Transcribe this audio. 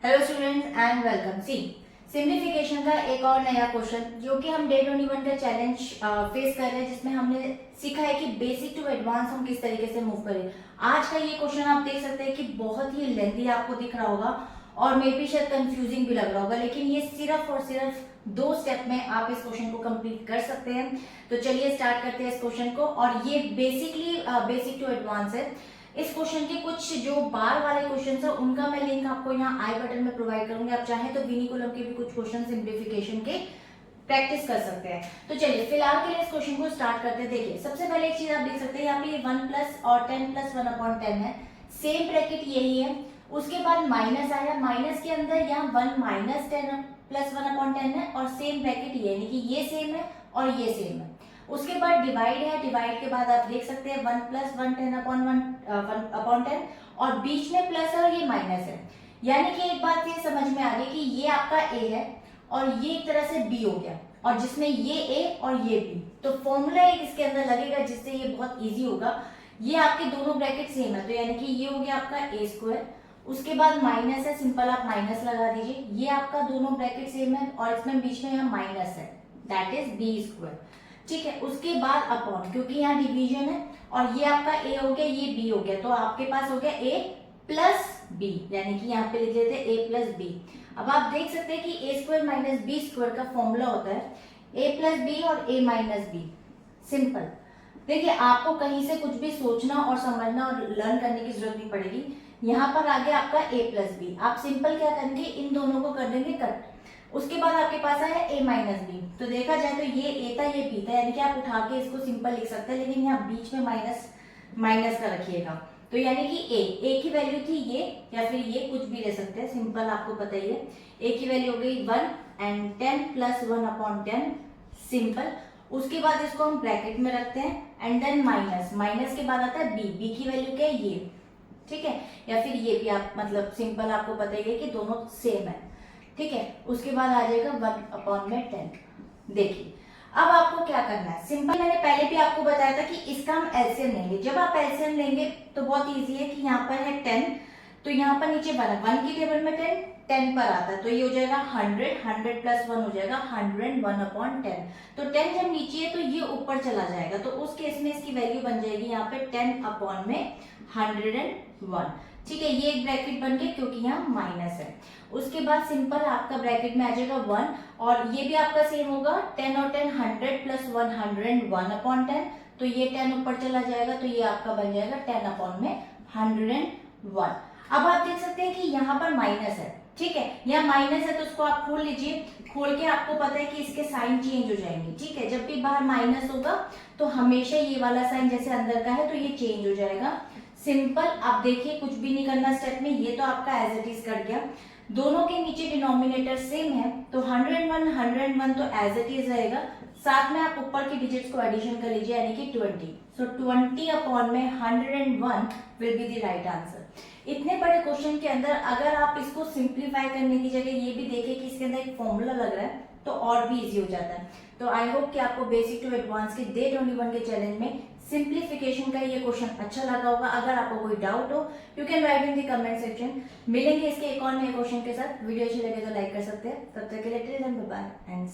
Hello students and welcome. See simplification का एक और नया क्वेश्चन जो कि हम डे 21 का चैलेंज फेस कर रहे हैं, जिसमें हमने सीखा है कि बेसिक टू एडवांस हम किस तरीके से मूव करें। आज का ये क्वेश्चन आप देख सकते हैं कि बहुत ही लेंथी आपको दिख रहा होगा और मे बी शायद कंफ्यूजिंग भी लग रहा होगा, लेकिन ये सिर्फ और सिर्फ 2 स्टेप में आप इस क्वेश्चन को कंप्लीट कर सकते हैं। तो चलिए स्टार्ट करते हैं इस क्वेश्चन को। और ये बेसिकली बेसिक टू एडवांस है। इस क्वेश्चन के कुछ जो बार वाले क्वेश्चन है उनका मैं लिंक आपको यहाँ आई बटन में प्रोवाइड करूंगी। आप चाहें तो विनिकुलम के भी कुछ क्वेश्चन सिंप्लीफिकेशन के प्रैक्टिस कर सकते हैं। तो चलिए फिलहाल के लिए इस क्वेश्चन को स्टार्ट करते हैं। देखिए सबसे पहले एक चीज आप देख सकते हैं, यहाँ पे 1 प्लस और 10 प्लस 1/10 है, सेम ब्रैकेट यही है। उसके बाद माइनस आया, माइनस के अंदर यहाँ 1 माइनस 10 प्लस 1/10 है और सेम ब्रैकेट ये, यानी कि ये सेम है और ये सेम है। उसके बाद डिवाइड है, डिवाइड के बाद आप देख सकते हैं 1 प्लस 1 10/10 और बीच में प्लस है और ये माइनस है। यानी कि एक बात ये समझ में आ गई कि ये आपका ए है और ये एक तरह से बी हो गया, और जिसमें ये ए और ये बी, तो फॉर्मूला एक इसके अंदर लगेगा जिससे ये बहुत इजी होगा। ये आपके दोनों ब्रैकेट सेम है, तो यानी कि ये हो गया आपका ए स्क्वायर। उसके बाद माइनस है, सिंपल आप माइनस लगा दीजिए। ये आपका दोनों ब्रैकेट सेम है और इसमें बीच में यहाँ माइनस है, दैट इज बी स्क्वायर। ठीक है, उसके बाद अपॉन, क्योंकि यहाँ डिवीजन है और ये आपका ए हो गया, ये बी हो गया, तो आपके पास हो गया ए प्लस बी, यानी कि यहाँ पे लिख लेते हैं ए प्लस बी। अब आप देख सकते हैं कि ए स्क्वायर माइनस बी स्क्वायर का फॉर्मूला होता है ए प्लस बी और ए माइनस बी। सिंपल। देखिए आपको कहीं से कुछ भी सोचना और समझना और लर्न करने की जरूरत नहीं पड़ेगी। यहाँ पर आ गया आपका ए प्लस बी, आप सिंपल क्या करेंगे, इन दोनों को कर देंगे कट। उसके बाद आपके पास आया ए माइनस बी, तो देखा जाए तो ये ए था ये बी था, यानी कि आप उठा के इसको सिंपल लिख सकते हैं, लेकिन यहाँ बीच में माइनस माइनस का रखिएगा। तो यानी कि ए की वैल्यू थी ये, या फिर ये कुछ भी ले सकते हैं, सिंपल आपको पता ही है। ए की वैल्यू हो गई 1 एंड 10 प्लस 1/10, सिंपल। उसके बाद इसको हम ब्रैकेट में रखते हैं एंड देन माइनस, माइनस के बाद आता है बी, बी की वैल्यू क्या है ये, ठीक है, या फिर ये भी आप मतलब सिंपल आपको पता ही है कि दोनों सेम है। ठीक है, उसके बाद आ जाएगा 1/10। देखिए अब आपको क्या करना है, सिंपल मैंने पहले भी आपको बताया था कि इसका हम एलसीएम लेंगे। जब आप एलसीएम लेंगे तो बहुत इजी है कि यहाँ पर है 10, तो यहाँ पर नीचे 1 की टेबल में 10 पर आता है, तो ये हो जाएगा 100 प्लस 1 हो जाएगा 101/10। तो 10 जब नीचे है तो ये ऊपर चला जाएगा, तो उस केस में इसकी वैल्यू बन जाएगी यहाँ पे 10/101। ठीक है, ये एक ब्रैकेट बन गया क्योंकि यहाँ माइनस है। उसके बाद सिंपल आपका ब्रैकेट में आ जाएगा 1 और ये भी आपका सेम होगा 10 और 10 100 प्लस 101/10, तो ये 10 ऊपर चला जाएगा, तो ये आपका बन जाएगा 10/101। अब आप देख सकते हैं कि यहाँ पर माइनस है, ठीक है, यहाँ माइनस है तो उसको आप खोल लीजिए। खोल के आपको पता है कि इसके साइन चेंज हो जाएंगे। ठीक है, जब भी बाहर माइनस होगा तो हमेशा ये वाला साइन जैसे अंदर का है तो ये चेंज हो जाएगा। सिंपल, आप देखिए कुछ भी नहीं करना स्टेप में, ये तो आपका एज इट इज कट गया। दोनों के नीचे डिनोमिनेटर सेम है तो 101 तो एज इट इज रहेगा। साथ में आप ऊपर की डिजिट्स को एडिशन कर लीजिए, यानी कि 20। सो 20/101 will be the right answer. इतने बड़े क्वेश्चन के अंदर अगर आप इसको सिंप्लीफाई करने की जगह ये भी देखें कि इसके अंदर एक फॉर्मूला लग रहा है तो और भी इजी हो जाता है। तो आई होप कि आपको बेसिक टू एडवांस के डे 21 के चैलेंज में सिंप्लीफिकेशन का ये क्वेश्चन अच्छा लगा होगा। अगर आपको कोई डाउट हो you can write in the comment section. मिलेंगे इसके एक और नए क्वेश्चन के साथ। वीडियो अच्छी लगे तो लाइक कर सकते हैं। तब तक के लिए बाय एंड